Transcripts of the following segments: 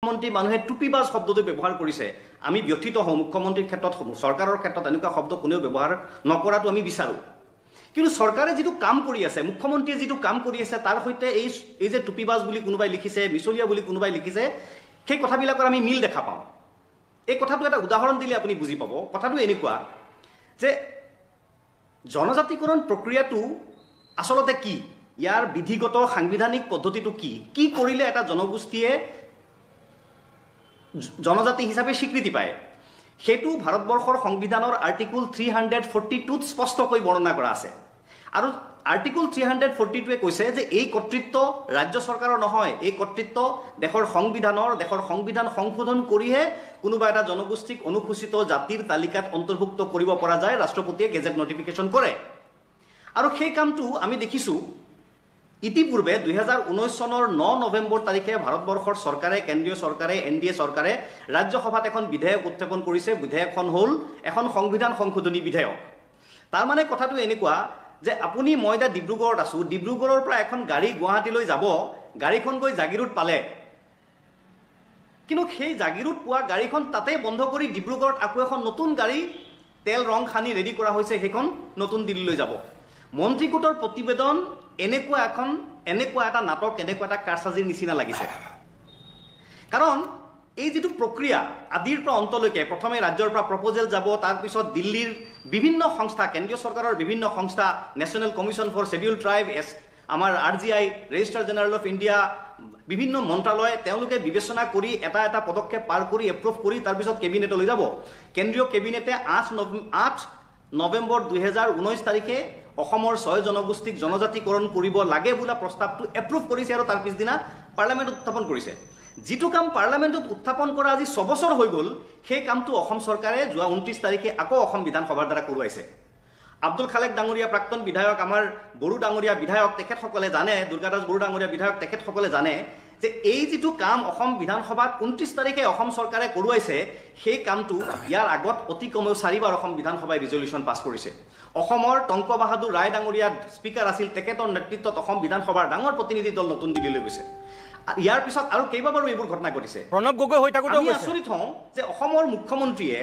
মুখ্যমন্ত্ৰী মানুহে টুপিবাজ শব্দটো ব্যৱহাৰ কৰিছে আমি ব্যথিত হওঁ মুখ্যমন্ত্ৰীৰ ক্ষেত্ৰত চৰকাৰৰ ক্ষেত্ৰত এনেকুৱা শব্দ কোনেও ব্যৱহাৰ নকৰাটো আমি বিচাৰোঁ কিন্তু চৰকাৰে যিটো কাম কৰি আছে মুখ্যমন্ত্ৰীয়ে যিটো কাম কৰি আছে তাৰ সৈতে এই যে টুপিবাজ বুলি কোনোবাই লিখিছে মিছলীয়া বুলি কোনোবাই লিখিছে সেই কথাবিলাকৰ আমি মিল দেখা পাওঁ এই কথাটো এটা উদাহৰণ দিলে আপুনি বুজি পাব কথাটো এনেকুৱা যে জনজাতিকৰণ প্ৰক্ৰিয়াটো আচলতে কি ইয়াৰ বিধিগত সাংবিধানিক পদ্ধতিটো কি কৰিলে এটা জনগোষ্ঠীয়ে জনজাতি হিচাপে স্বীকৃতি পায় সেইটো ভাৰতবৰ্ষৰ সংবিধানৰ আৰ্টিকল 342 স্পষ্টকৈ বৰ্ণনা কৰা আছে আৰু আৰ্টিকল 342 কৈছে যে এই কৰ্তৃত্ব ৰাজ্য চৰকাৰৰ নহয় এই কৰ্তৃত্ব দেশৰ সংবিধান সংশোধন কৰিহে কোনোবা এটা জনগোষ্ঠীক অনুসূচিত জাতিৰ তালিকাত অন্তৰ্ভুক্ত কৰিব পৰা যায় ৰাষ্ট্ৰপতিয়ে গেজেট নটিফিকেশ্যন কৰে আৰু সেই কামটো আমি দেখিছোঁ ইতিপূৰ্বে 2019 চনৰ 9 নৱেম্বৰ তাৰিখে ভাৰতবৰ্ষৰ চৰকাৰে কেন্দ্ৰীয় চৰকাৰে এনডিএ চৰকাৰে ৰাজ্যসভাত এখন বিধেয়ক উত্থাপন কৰিছে বিধেয়কখন হ'ল এখন সংবিধান সংশোধনী বিধেয়ক তাৰ মানে কথাটো এনেকুৱা যে আপুনি মই দা ডিব্ৰুগড়ত আছো ডিব্ৰুগড়ৰ পৰা এখন গাড়ী গুৱাহাটীলৈ যাব গাড়ীখন গৈ জাগিৰোড পালে কিন্তু সেই জাগিৰোড পোৱা গাড়ীখন তাতে বন্ধ কৰি ডিব্ৰুগড়ত আকৌ এখন নতুন গাড়ী তেল ৰং খানি ৰেডি কৰা হৈছে সেইখন নতুন দিল্লীলৈ যাব মন্ত্ৰীগোটৰ প্ৰতিবেদন এনেকুৱা এটা নাটক এনেকুৱা এটা কাৰসাজিৰ নিচিনা লাগিছে কাৰণ এই যেটো প্ৰক্ৰিয়া আদিৰ পৰা অন্তলৈকে প্ৰথমে ৰাজ্যৰ পৰা প্ৰপ'জেল যাব তাৰ পিছত দিল্লীৰ বিভিন্ন সংস্থা কেন্দ্ৰীয় চৰকাৰৰ বিভিন্ন সংস্থা national commission for schedule tribe আমাৰ RGI registrar general of India বিভিন্ন মন্ত্ৰালয় তেওঁলোকে বিবেচনা কৰি এটা পদক্ষেপ পাৰ কৰি এপ্ৰুভ কৰি তাৰ পিছত কেবিনেটলৈ যাব কেন্দ্ৰীয় কেবিনেটে 8 নৱেম্বৰ 2019 তাৰিখে অসমৰ 6 জনগোষ্ঠীক জনজাতিকৰণ কৰিব লাগে বোলা প্ৰস্তাৱটো এপ্ৰুভ কৰিছে আৰু তাৰ পিছদিনা পাৰ্লামেণ্টত উত্থাপন কৰিছে যিটো কাম পাৰ্লামেণ্টত উত্থাপন কৰা আজি 6 বছৰ হৈ গ'ল সেই কামটো অসম চৰকাৰে যোৱা 29 তাৰিখে আকৌ অসম বিধানসভাৰ দ্বাৰা কৰোৱাইছে আব্দুল খালেক ডাঙৰীয়া প্ৰাক্তন বিধায়ক আমাৰ বড়ো ডাঙৰীয়া বিধায়ক তেখেতসকলে জানে দুৰ্গাদাস বড়ো ডাঙৰীয়া বিধায়ক তেখেতসকলে জানে যে এই যেটো কাম অসম বিধানসভাত 29 তাৰিখে অসম চৰকাৰে কৰোৱাইছে সেই কামটো ইয়াৰ আগত অতি কমেও 4 বাৰ অসম বিধানসভাই ৰিজলিউশ্যন পাছ কৰিছে অসমৰ টংক বাহাদুৰ ৰায় ডাঙৰীয়া স্পিকাৰ আছিল তেখেতৰ নেতৃত্বত অসম বিধানসভাৰ ডাঙৰ প্ৰতিনিধি দল নতুন দিল্লীলৈ গৈছে ইয়াৰ পিছত আৰু কেইবাবাৰো এইবোৰ ঘটনা ঘটিছে প্ৰণৱ গগৈ হৈ থাকোতে আমি আচৰিত হওঁ যে অসমৰ মুখ্যমন্ত্ৰীয়ে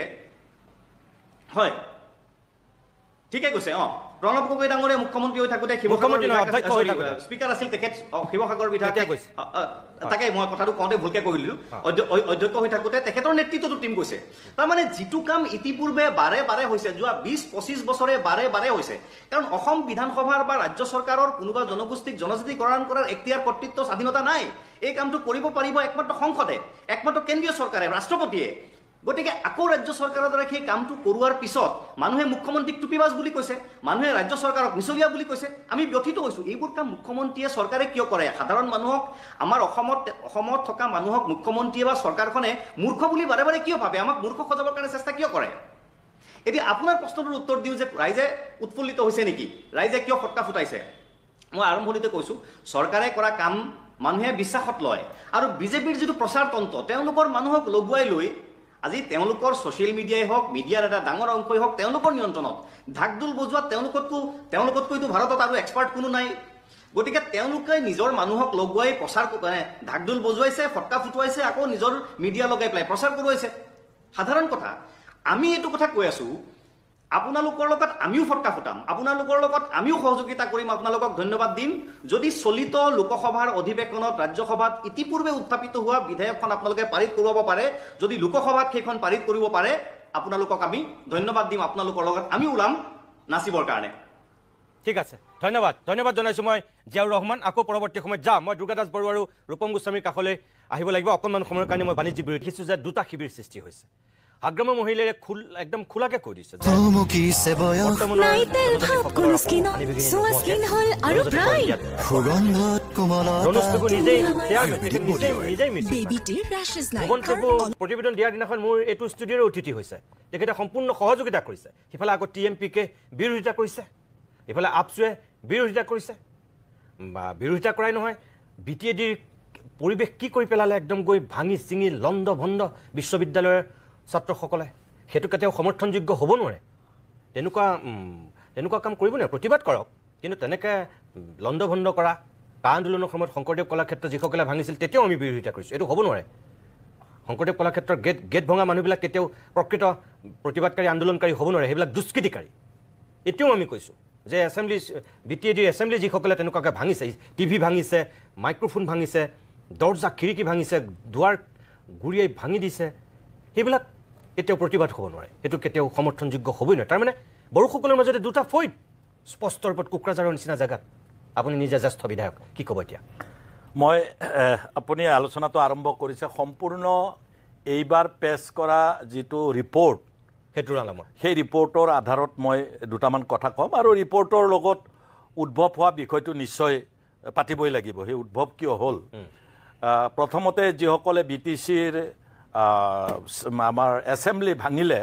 হয় ঠিকে কৈছে প্ৰণৱ গগৈ ডাঙৰীয়া মুখ্যমন্ত্ৰী হৈ থাকোতে স্পিকাৰ আছিল তেখেত শিৱসাগৰ বিধায়ক তাকে মই কথাটো কওঁতে ভুলকে কৈ দিলোঁ অধ্যক্ষ হৈ থাকোতে তেখেতৰ নেতৃত্বতো টীম গৈছে তাৰমানে যিটো কাম ইতিপূৰ্বে বাৰে হৈছে যোৱা 20-25 বছৰে বাৰে হৈছে কাৰণ অসম বিধানসভাৰ বা ৰাজ্য চৰকাৰৰ কোনোবা জনগোষ্ঠীক জনজাতিকৰণ কৰাৰ এখতিয়াৰ কৰ্তৃত্ব স্বাধীনতা নাই এই কামটো কৰিব পাৰিব একমাত্ৰ সংসদে একমাত্ৰ কেন্দ্ৰীয় চৰকাৰে ৰাষ্ট্ৰপতিয়ে গতিকে আকৌ ৰাজ্য চৰকাৰৰ দ্বাৰা সেই কামটো কৰোৱাৰ পিছত মানুহে মুখ্যমন্ত্ৰীক টুপিবাজ বুলি কৈছে মানুহে ৰাজ্য চৰকাৰক মিছলীয়া বুলি কৈছে আমি ব্যথিত হৈছোঁ এইবোৰ কাম মুখ্যমন্ত্ৰীয়ে চৰকাৰে কিয় কৰে সাধাৰণ মানুহক আমাৰ অসমত থকা মানুহক মুখ্যমন্ত্ৰীয়ে বা চৰকাৰখনে মূৰ্খ বুলি বাৰে কিয় ভাবে আমাক মূৰ্খ সজাবৰ কাৰণে চেষ্টা কিয় কৰে এতিয়া আপোনাৰ প্ৰশ্নটোৰ উত্তৰ দিওঁ যে ৰাইজে উৎফুল্লিত হৈছে নেকি ৰাইজে কিয় ফটকা ফুটাইছে মই আৰম্ভণিতে কৈছোঁ চৰকাৰে কৰা কাম মানুহে বিশ্বাসত লয় আৰু বিজেপিৰ যিটো প্ৰচাৰ তন্ত্ৰ তেওঁলোকৰ মানুহক লগুৱাই লৈ আজি তেওঁলোকৰ ছ'চিয়েল মিডিয়াই হওক মিডিয়াৰ এটা ডাঙৰ অংশই হওক তেওঁলোকৰ নিয়ন্ত্ৰণত ঢাকঢোল বজোৱাত তেওঁলোকতকৈতো ভাৰতত আৰু এক্সপাৰ্ট কোনো নাই গতিকে তেওঁলোকে নিজৰ মানুহক লগুৱাই প্ৰচাৰ ঢাকঢোল বজুৱাইছে ফটকা ফুটুৱাইছে আকৌ নিজৰ মিডিয়া লগাই পেলাই প্ৰচাৰ কৰোৱাইছে সাধাৰণ কথা আমি এইটো কথা কৈ আছোঁ আপোনালোকৰ লগত আমিও ফটকা ফুটাম আপোনালোকৰ লগত আমিও সহযোগিতা কৰিম আপোনালোকক ধন্যবাদ দিম যদি চলিত লোকসভাৰ অধিৱেশনত ৰাজ্যসভাত ইতিপূৰ্বে উত্থাপিত হোৱা বিধেয়কখন আপোনালোকে পাৰিত কৰিব পাৰে যদি লোকসভাত সেইখন পাৰিত কৰিব পাৰে আপোনালোকক আমি ধন্যবাদ দিম আপোনালোকৰ লগত আমি ওলাম নাচিবৰ কাৰণে ঠিক আছে ধন্যবাদ জনাইছোঁ মই জিয়াউৰ ৰহমান আকৌ পৰৱৰ্তী সময়ত যাম মই দুৰ্গাদাস বড়ো আৰু ৰূপম গোস্বামীৰ কাষলৈ আহিব লাগিব অকণমান সময়ৰ কাৰণে মই বাণিজ্যিক বিৰতি দেখিছোঁ যে দুটা শিবিৰ সৃষ্টি হৈছে আগ্ৰমী মহিলাই একদম খোলাকে কৈ দিছে প্ৰতিবেদন দিয়াৰ দিনাখন মোৰ এইটো ষ্টুডিঅ'ৰ অতিথি হৈছে তেখেতে সম্পূৰ্ণ সহযোগিতা কৰিছে সিফালে আকৌ TMPকে বিৰোধিতা কৰিছে ইফালে আপচুৱে বিৰোধিতা কৰিছে বা বিৰোধিতা কৰাই নহয় BTADৰ পৰিৱেশ কি কৰি পেলালে একদম গৈ ভাঙি চিঙি লণ্ড ভণ্ড বিশ্ববিদ্যালয়ৰ ছাত্ৰসকলে সেইটো কেতিয়াও সমৰ্থনযোগ্য হ'ব নোৱাৰে তেনেকুৱা কাম কৰিব নোৱাৰে প্ৰতিবাদ কৰক কিন্তু তেনেকৈ লণ্ড ভণ্ড কৰা কা আন্দোলনৰ সময়ত শংকৰদেৱ কলাক্ষেত্ৰ যিসকলে ভাঙিছিল তেতিয়াও আমি বিৰোধিতা কৰিছোঁ এইটো হ'ব নোৱাৰে শংকৰদেৱ কলাক্ষেত্ৰৰ গেট ভঙা মানুহবিলাক কেতিয়াও প্ৰকৃত প্ৰতিবাদকাৰী আন্দোলনকাৰী হ'ব নোৱাৰে সেইবিলাক দুষ্কৃতিকাৰী এতিয়াও আমি কৈছোঁ যে এছেম্বলি BTADৰ এছেম্বলি যিসকলে তেনেকুৱাকৈ ভাঙিছে টিভি ভাঙিছে মাইক্ৰফোন ভাঙিছে দৰ্জা খিৰিকী ভাঙিছে দুৱাৰ গুৰিয়াই ভাঙি দিছে সেইবিলাক কেতিয়াও প্ৰতিবাদ হ'ব নোৱাৰে সেইটো কেতিয়াও সমৰ্থনযোগ্য হ'বই নোৱাৰে তাৰমানে বড়োসকলৰ মাজতে দুটা ফৈদ স্পষ্ট ৰূপত কোকৰাঝাৰৰ নিচিনা জেগাত আপুনি নিজে জ্যেষ্ঠ বিধায়ক কি ক'ব এতিয়া মই আপুনি আলোচনাটো আৰম্ভ কৰিছে সম্পূৰ্ণ এইবাৰ পেছ কৰা যিটো ৰিপৰ্ট সেইটোৰ আলামত সেই ৰিপৰ্টৰ আধাৰত মই দুটামান কথা ক'ম আৰু ৰিপৰ্টৰ লগত উদ্ভৱ হোৱা বিষয়টো নিশ্চয় পাতিবই লাগিব সেই উদ্ভৱ কিয় হ'ল প্ৰথমতে যিসকলে BTCৰ আমাৰ এছেম্বলি ভাঙিলে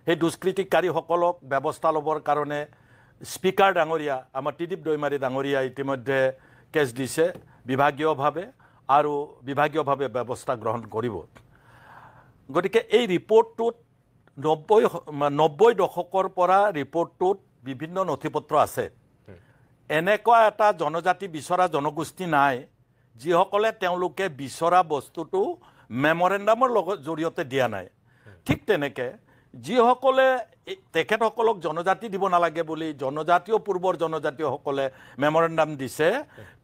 সেই দুষ্কৃতিকাৰীসকলক ব্যৱস্থা ল'বৰ কাৰণে স্পীকাৰ ডাঙৰীয়া আমাৰ ত্ৰিদীপ দৈমাৰী ডাঙৰীয়া ইতিমধ্যে কেছ দিছে বিভাগীয়ভাৱে আৰু বিভাগীয়ভাৱে ব্যৱস্থা গ্ৰহণ কৰিব গতিকে এই ৰিপৰ্টটোত 90 দশকৰ পৰা ৰিপৰ্টটোত বিভিন্ন নথিপত্ৰ আছে এনেকুৱা এটা জনজাতি বিচৰা জনগোষ্ঠী নাই যিসকলে তেওঁলোকে বিচৰা বস্তুটো মেমৰেণ্ডামৰ লগত জৰিয়তে দিয়া নাই ঠিক তেনেকৈ যিসকলে তেখেতসকলক জনজাতি দিব নালাগে বুলি জনজাতীয় পূৰ্বৰ জনজাতীয়সকলে মেমৰেণ্ডাম দিছে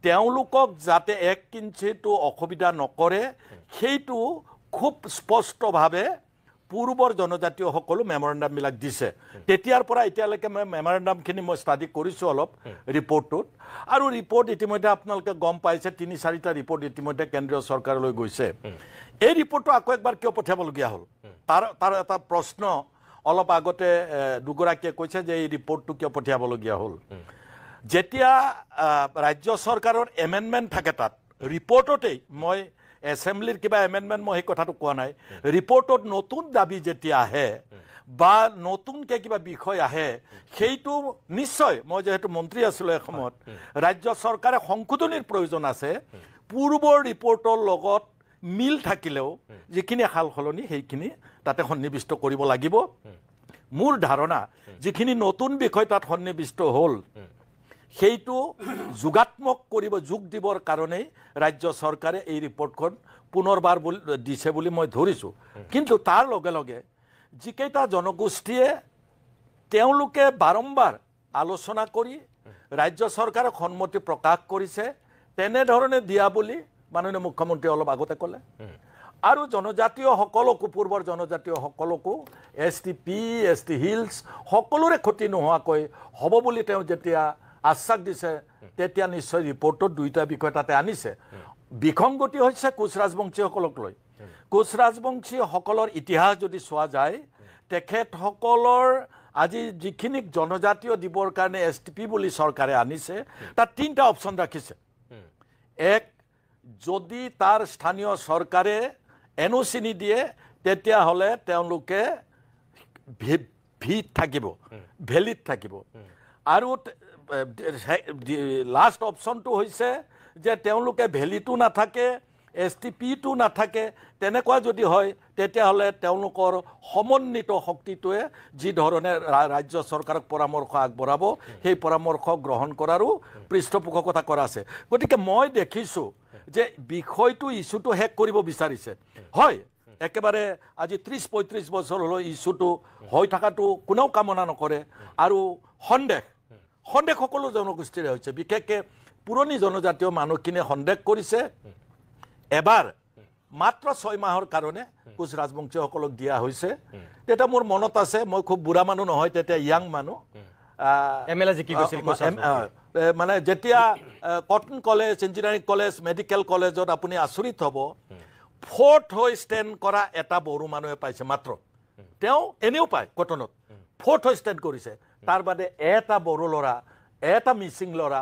তেওঁলোকক যাতে এক কিঞ্চিতো অসুবিধা নকৰে সেইটো খুব স্পষ্টভাৱে পূৰ্বৰ জনজাতীয়সকলো মেমৰেণ্ডামবিলাক দিছে তেতিয়াৰ পৰা এতিয়ালৈকে মই মেমৰেণ্ডামখিনি মই ষ্টাডি কৰিছোঁ অলপ ৰিপৰ্টটোত আৰু ৰিপৰ্ট ইতিমধ্যে আপোনালোকে গম পাইছে 3-4টা ৰিপৰ্ট ইতিমধ্যে কেন্দ্ৰীয় চৰকাৰলৈ গৈছে এই ৰিপৰ্টটো আকৌ একবাৰ কিয় পঠিয়াবলগীয়া হ'ল তাৰ এটা প্ৰশ্ন অলপ আগতে দুগৰাকীয়ে কৈছে যে এই ৰিপৰ্টটো কিয় পঠিয়াবলগীয়া হ'ল যেতিয়া ৰাজ্য চৰকাৰৰ এমেণ্ডমেণ্ট থাকে তাত ৰিপৰ্টতেই মই এছেম্বলিৰ কিবা এমেণ্ডমেণ্ট মই সেই কথাটো কোৱা নাই ৰিপৰ্টত নতুন দাবী যেতিয়া আহে বা নতুনকৈ কিবা বিষয় আহে সেইটো নিশ্চয় মই যেহেতু মন্ত্ৰী আছিলোঁ এসময়ত ৰাজ্য চৰকাৰে সংশোধনীৰ প্ৰয়োজন আছে পূৰ্বৰ ৰিপৰ্টৰ লগত মিল থাকিলেও যিখিনি সাল সলনি সেইখিনি তাতে সন্নিৱিষ্ট কৰিব লাগিব মোৰ ধাৰণা যিখিনি নতুন বিষয় তাত সন্নিৱিষ্ট হ'ল সেইটো যোগাত্মক কৰিব যোগ দিবৰ কাৰণেই ৰাজ্য চৰকাৰে এই ৰিপৰ্টখন পুনৰবাৰ দিছে বুলি মই ধৰিছোঁ কিন্তু তাৰ লগে লগে যিকেইটা জনগোষ্ঠীয়ে তেওঁলোকে বাৰম্বাৰ আলোচনা কৰি ৰাজ্য চৰকাৰক সন্মতি প্ৰকাশ কৰিছে তেনেধৰণে দিয়া বুলি মাননীয় মুখ্যমন্ত্ৰী অলপ আগতে ক'লে আৰু জনজাতীয়সকলকো পূৰ্বৰ জনজাতীয়সকলকো STP ST হিলছ সকলোৰে ক্ষতি নোহোৱাকৈ হ'ব বুলি তেওঁ যেতিয়া আশ্বাস দিছে তেতিয়া নিশ্চয় ৰিপৰ্টত দুইটা বিষয় তাতে আনিছে বিসংগতি হৈছে কোচ ৰাজবংশীসকলক লৈ কোচ ৰাজবংশীসকলৰ ইতিহাস যদি চোৱা যায় তেখেতসকলৰ আজি যিখিনি জনজাতীয় দিবৰ কাৰণে STP বুলি চৰকাৰে আনিছে তাত 3টা অপশ্যন ৰাখিছে এক যদি তাৰ স্থানীয় চৰকাৰে NOC নিদিয়ে তেতিয়াহ'লে তেওঁলোকে ভিত থাকিব ভেলিত থাকিব আৰু লাষ্ট অপশ্যনটো হৈছে যে তেওঁলোকে ভেলিটো নাথাকে STPটো নাথাকে তেনেকুৱা যদি হয় তেতিয়াহ'লে তেওঁলোকৰ সমন্বিত শক্তিটোৱে যি ধৰণে ৰাজ্য চৰকাৰক পৰামৰ্শ আগবঢ়াব সেই পৰামৰ্শ গ্ৰহণ কৰাৰো পৃষ্ঠপোষকতা কৰা আছে গতিকে মই দেখিছোঁ যে বিষয়টো ইছ্যুটো শেষ কৰিব বিচাৰিছে হয় একেবাৰে আজি 30-35 বছৰ হ'লেও ইছ্যুটো হৈ থকাটো কোনেও কামনা নকৰে আৰু সন্দেহ সকলো জনগোষ্ঠীৰে হৈছে বিশেষকৈ পুৰণি জনজাতীয় মানুহখিনিয়ে সন্দেহ কৰিছে এবাৰ মাত্ৰ 6 মাহৰ কাৰণে কোচ ৰাজবংশীসকলক দিয়া হৈছে তেতিয়া মোৰ মনত আছে মই খুব বুঢ়া মানুহ নহয় তেতিয়া ইয়াং মানুহ মানে যেতিয়া cotton college engineering college medical কলেজত আপুনি আচৰিত হ'ব 4th হৈ ষ্টেণ্ড কৰা এটা বড়ো মানুহে পাইছে মাত্ৰ তেওঁ এনেও পায় কটনত 4th হৈ ষ্টেণ্ড কৰিছে তাৰ বাদে এটা বড়ো ল'ৰা এটা মিচিং ল'ৰা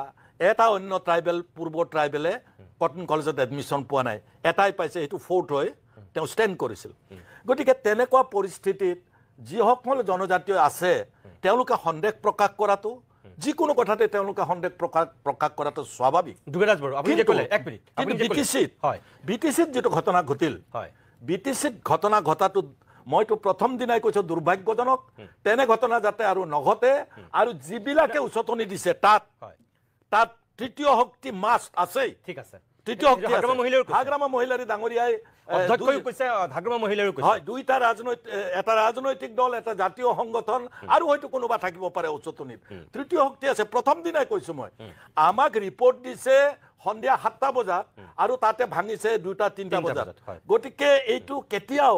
এটা অন্য ট্ৰাইবেল পূৰ্বৰ ট্ৰাইবেলে কটন কলেজত এডমিশ্যন পোৱা নাই এটাই পাইছে সেইটো 4th হৈ তেওঁ ষ্টেণ্ড কৰিছিল গতিকে তেনেকুৱা পৰিস্থিতিত যিসকল জনজাতীয় আছে তেওঁলোকে সন্দেহ প্ৰকাশ কৰাটো যিকোনো কথাতে তেওঁলোকে সন্দেহ প্ৰকাশ কৰাটো স্বাভাৱিক দুবেৰাজ বাৰু আপুনি যে ক'লে এক মিনিট আপুনি BTCত যিটো ঘটনা ঘটিল BTCত ঘটনা ঘটাটো মইতো প্ৰথম দিনাই কৈছোঁ দুৰ্ভাগ্যজনক তেনে ঘটনা যাতে আৰু নঘটে আৰু যিবিলাকে উচতনি দিছে তাত তৃতীয় শক্তি মাষ্ট আছেই ঠিক আছে তৃতীয় শক্তি হাগ্ৰামা মহিলাৰ হাগ্ৰামা মহিলাৰী ডাঙৰীয়াই অধ্যক্ষই কৈছে হাগ্ৰামা মহিলাৰো কৈছে হয় দুইটা এটা ৰাজনৈতিক দল এটা জাতীয় সংগঠন আৰু হয়তো কোনোবা থাকিব পাৰে উচ্চতনিত তৃতীয় শক্তি আছে প্ৰথম দিনাই কৈছো মই আমাক ৰিপৰ্ট দিছে সন্ধিয়া 7টা বজাত আৰু তাতে ভাঙিছে 2টা 3টা বজাত গতিকে এইটো কেতিয়াও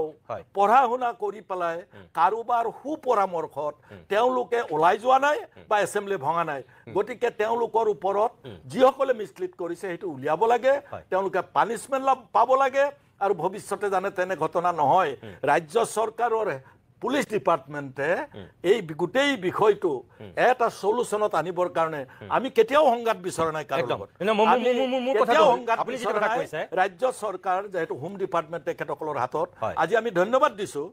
পঢ়া শুনা কৰি পেলাই কাৰোবাৰ সুপৰামৰ্শত তেওঁলোকে ওলাই যোৱা নাই বা এছেম্বলি ভঙা নাই গতিকে তেওঁলোকৰ ওপৰত যিসকলে মিছলিড কৰিছে সেইটো উলিয়াব লাগে তেওঁলোকে পানিছমেণ্ট পাব লাগে আৰু ভৱিষ্যতে জানে তেনে ঘটনা নহয় ৰাজ্য চৰকাৰৰ পুলিচ ডিপাৰ্টমেণ্টে এই গোটেই বিষয়টো এটা সলিউশনত আনিবৰ কাৰণে আমি কেতিয়াও সংঘাত বিচৰা নাই কাৰো লগত ৰাজ্য চৰকাৰ যেহেতু হোম ডিপাৰ্টমেণ্ট তেখেতসকলৰ হাতত আজি আমি ধন্যবাদ দিছো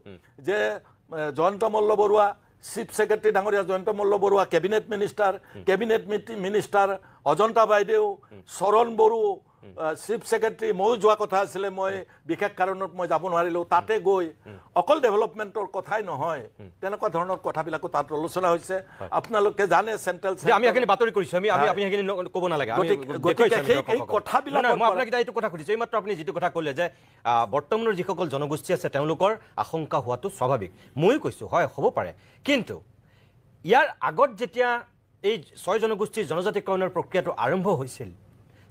যে জয়ন্ত মল্ল বৰুৱা চিফ সেক্ৰেটাৰী ডাঙৰীয়া জয়ন্ত মল্ল বৰুৱা কেবিনেট মিনিষ্টাৰ অজন্তা বাইদেউ চৰণ বড়ো চিফ সেক্ৰেটাৰী মই যোৱা কথা আছিলে মই বিশেষ কাৰণত মই যাব নোৱাৰিলো তাতে গৈ অকল ডেভেলপমেণ্টৰ কথাই নহয় তেনেকুৱা ধৰণৰ কথাবিলাকো তাত আলোচনা হৈছে আপোনালোকে জানে চেণ্ট্ৰেল আমি এখিনি বাতৰি কৰিছো আমি এখিনি ক'ব নালাগে এই কথাবিলাক মই আপোনাক এইটো কথা সুধিছো এইমাত্ৰ আপুনি যিটো কথা ক'লে যে বৰ্তমানৰ যিসকল জনগোষ্ঠী আছে তেওঁলোকৰ আশংকা হোৱাটো স্বাভাৱিক ময়ো কৈছো হয় হ'ব পাৰে কিন্তু ইয়াৰ আগত যেতিয়া এই 6 জনগোষ্ঠীৰ জনজাতিকৰণৰ প্ৰক্ৰিয়াটো আৰম্ভ হৈছিল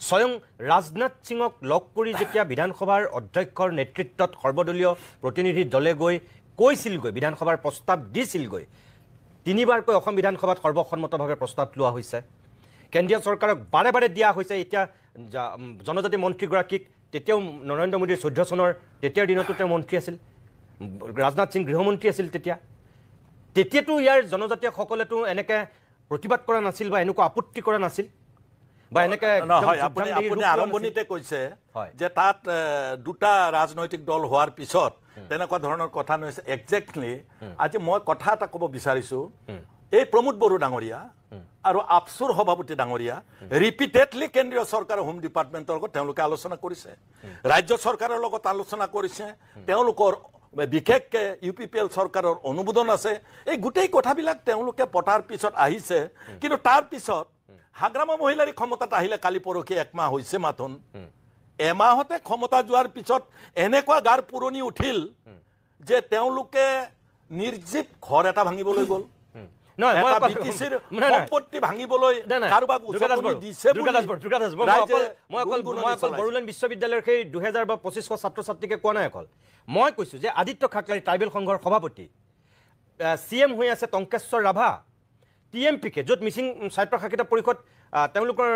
স্বয়ং ৰাজনাথ সিঙক লগ কৰি যেতিয়া বিধানসভাৰ অধ্যক্ষৰ নেতৃত্বত সৰ্বদলীয় প্ৰতিনিধি দলে গৈ কৈছিলগৈ বিধানসভাৰ প্ৰস্তাৱ দিছিলগৈ তিনিবাৰকৈ অসম বিধানসভাত সৰ্বসন্মতভাৱে প্ৰস্তাৱ লোৱা হৈছে কেন্দ্ৰীয় চৰকাৰক বাৰে বাৰে দিয়া হৈছে এতিয়া জনজাতি মন্ত্ৰীগৰাকীক তেতিয়াও নৰেন্দ্ৰ মোদীৰ 14 চনৰ তেতিয়াৰ দিনতো তেওঁ মন্ত্ৰী আছিল ৰাজনাথ সিং গৃহমন্ত্ৰী আছিল তেতিয়াতো ইয়াৰ জনজাতীয়সকলেতো এনেকৈ প্ৰতিবাদ কৰা নাছিল বা এনেকুৱা আপত্তি কৰা নাছিল বা এনেকৈ আপুনি আৰম্ভণিতে কৈছে যে তাত 2টা ৰাজনৈতিক দল হোৱাৰ পিছত তেনেকুৱা ধৰণৰ কথা নহয় একজেক্টলি আজি মই কথা এটা ক'ব বিচাৰিছো এই প্ৰমোদ বড়ো ডাঙৰীয়া আৰু আপসুৰ সভাপতি ডাঙৰীয়া ৰিপিটেডলি কেন্দ্ৰীয় চৰকাৰৰ হোম ডিপাৰ্টমেণ্টৰ লগত তেওঁলোকে আলোচনা কৰিছে ৰাজ্য চৰকাৰৰ লগত আলোচনা কৰিছে তেওঁলোকৰ বিশেষকে ইউপিপিএল চৰকাৰৰ অনুমোদন আছে এই গোটেই কথাবিলাক তেওঁলোকে পটাৰ পিছত আহিছে কিন্তু তাৰ পিছত হাগ্ৰামা মহিলাৰী ক্ষমতাত আহিলে কালি পৰখি একমাহ হৈছে মাথোন এমাহতে ক্ষমতা যোৱাৰ পিছত এনেকুৱা গাৰ পুৰণি উঠিল যে তেওঁলোকে নিৰ্জীৱ ঘৰ এটা ভাঙিবলৈ গ'ল সম্পত্তি ভাঙিবলৈ কাৰোবাক দিছে মই অকল বড়োলেণ্ড বিশ্ববিদ্যালয়ৰ সেই 2000 বা 2500 ছাত্ৰ ছাত্ৰীকে কোৱা নাই অকল মই কৈছো যে আদিত্য খাকলাৰী ট্ৰাইবেল সংঘৰ সভাপতি CM হৈ আছে টংকেশ্বৰ ৰাভা TMPকে য'ত মিচিং স্বায়ত্তশাসিত পৰিষদ তেওঁলোকৰ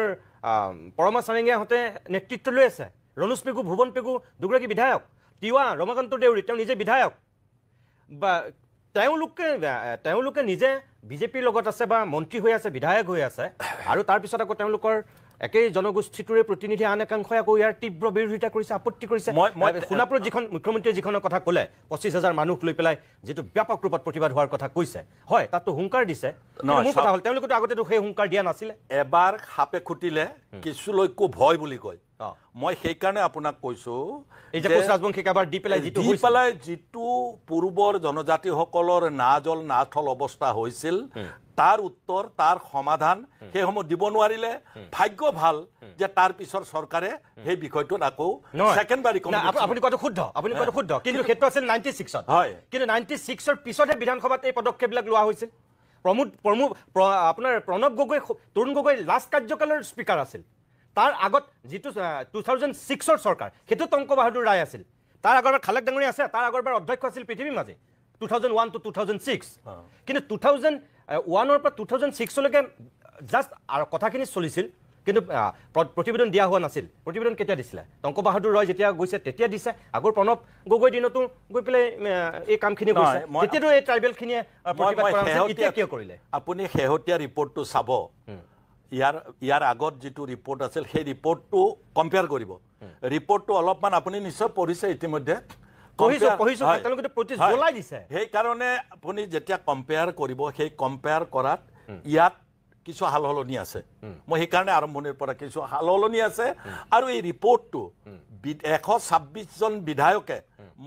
পৰমা সাৰেঙীয়াহঁতে নেতৃত্ব লৈ আছে ৰণোজ পেগু ভুৱন পেগু দুগৰাকী বিধায়ক তিৱা ৰমাকান্ত দেউৰী তেওঁ নিজে বিধায়ক বা তেওঁলোকে নিজে বিজেপিৰ লগত আছে বা মন্ত্ৰী হৈ আছে বিধায়ক হৈ আছে আৰু তাৰপিছত আকৌ তেওঁলোকৰ একেই জনগোষ্ঠীটোৰে প্ৰতিনিধি আন একাংশই আকৌ ইয়াৰ তীব্ৰ বিৰোধিতা কৰিছে আপত্তি কৰিছে সোণাপুৰত যিখন মুখ্যমন্ত্ৰীয়ে যিখনৰ কথা ক'লে 25,000 মানুহ লৈ পেলাই যিটো ব্যাপক ৰূপত প্ৰতিবাদ হোৱাৰ কথা কৈছে হয় তাততো হুংকাৰ দিছে মোৰ কথা হ'ল তেওঁলোকেতো আগতেতো সেই হুংকাৰ দিয়া নাছিলে এবাৰ সাপে খুটিলে কিছুলৈকো ভয় বুলি কয় মই সেইকাৰণে আপোনাক কৈছো এই যে কোচ ৰাজবংশীক এবাৰ দি পেলাই যিটো পূৰ্বৰ জনজাতিসকলৰ নাজল নাথল অৱস্থা হৈছিল তাৰ উত্তৰ তাৰ সমাধান সেই সময় দিব নোৱাৰিলে ভাগ্য ভাল যে তাৰ পিছৰ চৰকাৰে সেই বিষয়টোত আকৌ সেকেন্ডাৰী আপুনি কোৱাটো শুদ্ধ কিন্তু সেইটো আছিল 96ত হয় কিন্তু 96ৰ পিছতহে বিধানসভাত এই পদক্ষেপবিলাক লোৱা হৈছিল আপোনাৰ প্ৰণৱ গগৈ তৰুণ গগৈ লাষ্ট কাৰ্যকালৰ স্পীকাৰ আছিল তাৰ আগত যিটো 2006ৰ চৰকাৰ সেইটো টংক বাহাদুৰ ৰায় আছিল তাৰ আগৰবাৰ খালেক ডাঙৰী আছে তাৰ আগৰবাৰ অধ্যক্ষ আছিল পৃথিৱী মাজে 2001 to 2006 কিন্তু 2001ৰ পৰা 2006লৈকে জাষ্ট কথাখিনি চলিছিল কিন্তু প্ৰতিবেদন দিয়া হোৱা নাছিল প্ৰতিবেদন কেতিয়া দিছিলে টংক বাহাদুৰ ৰয় যেতিয়া গৈছে তেতিয়া দিছে আগৰ প্ৰণৱ গগৈ দিনতো গৈ পেলাই এই কামখিনি কৰিছে তেতিয়াতো এই ট্ৰাইবেলখিনিয়ে প্ৰতিবাদ কৰা নাছিল এতিয়া কিয় কৰিলে আপুনি শেহতীয়া ৰিপৰ্টটো চাব ইয়াৰ আগত যিটো ৰিপৰ্ট আছিল সেই ৰিপৰ্টটো কম্পেয়াৰ কৰিব ৰিপৰ্টটো অলপমান আপুনি নিশ্চয় পঢ়িছে ইতিমধ্যে সেইকাৰণে আপুনি যেতিয়া কম্পেয়াৰ কৰিব সেই কম্পেয়াৰ কৰাত ইয়াত কিছু হাল সলনি আছে মই সেইকাৰণে আৰম্ভণিৰ পৰা কিছু হাল সলনি আছে আৰু এই ৰিপৰ্টটো 126জন বিধায়কে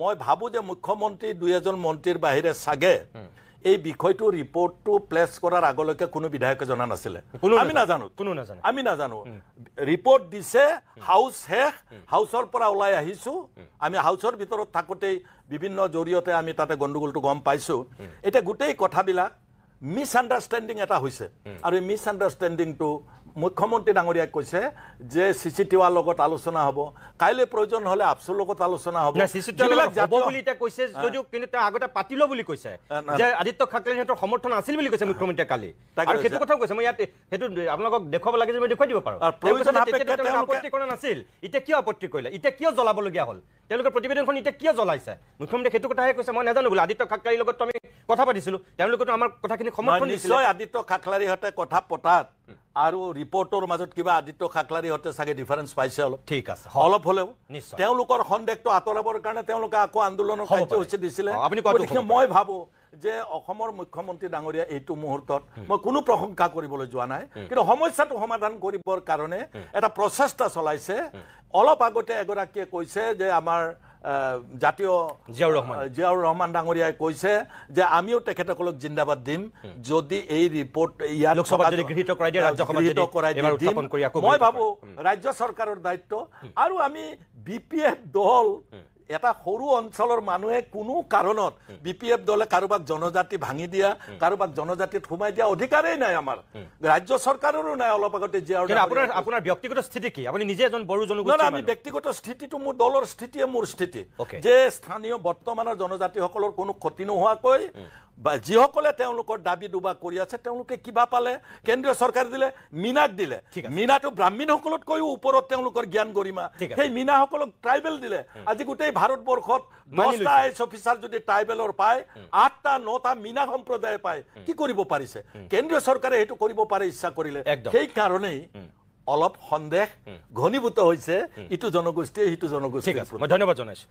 মই ভাবো যে মুখ্যমন্ত্ৰী 2 এজন মন্ত্ৰীৰ বাহিৰে চাগে এই বিষয়টো ৰিপৰ্টটো প্লেছ কৰাৰ আগলৈকে কোনো বিধায়কে জনা নাছিলে আমি নাজানো আমি নাজানো ৰিপৰ্ট দিছে হাউচ শেষ হাউচৰ পৰা ওলাই আহিছো আমি হাউচৰ ভিতৰত থাকোঁতেই বিভিন্ন জৰিয়তে আমি তাতে গণ্ডগোলটো গম পাইছো এতিয়া গোটেই কথাবিলাক মিছআণ্ডাৰষ্টেণ্ডিং এটা হৈছে আৰু এই মিছআণ্ডাৰষ্টেণ্ডিংটো মুখ্যমন্ত্ৰী ডাঙৰীয়াই কৈছে যে চিচিটিৱাৰ লগত আলোচনা হ'ব কাইলৈ প্ৰয়োজন হ'লে আপচুৰ লগত আলোচনা হ'ব কৈছে যদিও কিন্তু তেওঁ আগতে পাতিল বুলি কৈছে যে আদিত্য ঠাকৰেৰ ক্ষেত্ৰত সমৰ্থন আছিল বুলি কৈছে মুখ্যমন্ত্ৰীয়ে কালি আৰু সেইটো কথাও কৈছে মই ইয়াত সেইটো আপোনালোকক দেখুৱাব লাগে যে মই দেখুৱাই দিব পাৰোঁ আপত্তি কৰা নাছিল এতিয়া কিয় আপত্তি কৰিলে এতিয়া কিয় জ্বলাবলগীয়া হ'ল তেওঁলোকৰ প্ৰতিবেদনখন এতিয়া কিয় জ্বলাইছে মুখ্যমন্ত্ৰীয়ে সেইটো কথাহে কৈছে মই নাজানো বোলে আদিত্য ঠাকৰেৰ লগত আমি কথা পাতিছিলো তেওঁলোকেতো আমাৰ কথাখিনি সমৰ্থন দিছিল নিশ্চয় আদিত্য ঠাকৰেহঁতে কথা পতাত আৰু ৰিপৰ্টৰ মাজত কিবা আদিত্য ঠাকৰেহঁতে চাগে ডিফাৰেন্স পাইছে অলপ ঠিক আছে অলপ হ'লেও তেওঁলোকৰ সন্দেহটো আঁতৰাবৰ কাৰণে তেওঁলোকে আকৌ আন্দোলনৰ কাৰ্যসূচী দিছিলে মই ভাবো যে অসমৰ মুখ্যমন্ত্ৰী ডাঙৰীয়া এইটো মুহূৰ্তত মই কোনো প্ৰশংসা কৰিবলৈ যোৱা নাই কিন্তু সমস্যাটো সমাধান কৰিবৰ কাৰণে এটা প্ৰচেষ্টা চলাইছে অলপ আগতে এগৰাকীয়ে কৈছে যে আমাৰ জাতীয় জিয়াউৰ ৰহমান ডাঙৰীয়াই কৈছে যে আমিও তেখেতসকলক জিন্দাবাদ দিম যদি এই ৰিপৰ্ট ইয়াত গৃহীত কৰাই দিয়ে ৰাজ্যসভাত মই ভাবো ৰাজ্য চৰকাৰৰ দায়িত্ব আৰু আমি বিপিএফ দল এটা সৰু অঞ্চলৰ মানুহে কোনো কাৰণত বিপিএফ দলে কাৰোবাক জনজাতি ভাঙি দিয়া কাৰোবাক জনজাতিত সোমাই দিয়া অধিকাৰেই নাই আমাৰ ৰাজ্য চৰকাৰৰো নাই অলপ আগতে আপোনাৰ ব্যক্তিগত স্থিতি কি আপুনি নিজে এজন বড়ো জনগোষ্ঠী আমি ব্যক্তিগত স্থিতিটো মোৰ দলৰ স্থিতিয়ে মোৰ স্থিতি যে স্থানীয় বৰ্তমানৰ জনজাতিসকলৰ কোনো ক্ষতি নোহোৱাকৈ বা যিসকলে তেওঁলোকৰ দাবী দুবা কৰি আছে তেওঁলোকে কিবা পালে কেন্দ্ৰীয় চৰকাৰে দিলে মিনাক দিলে মিনাটো ব্ৰাহ্মণসকলতকৈও ওপৰত তেওঁলোকৰ জ্ঞান গৰিমা সেই মিনাসকলক ট্ৰাইবেল দিলে আজি গোটেই ভাৰতবৰ্ষত 10টা আইএছ অফিচাৰ যদি ট্ৰাইবেলৰ পায় 8টা 9টা মিনা সম্প্ৰদায়ে পায় কি কৰিব পাৰিছে কেন্দ্ৰীয় চৰকাৰে সেইটো কৰিব পাৰে ইচ্ছা কৰিলে সেই কাৰণেই অলপ সন্দেহ ঘনীভূত হৈছে ইটো জনগোষ্ঠীয়ে সিটো জনগোষ্ঠী মই ধন্যবাদ জনাইছো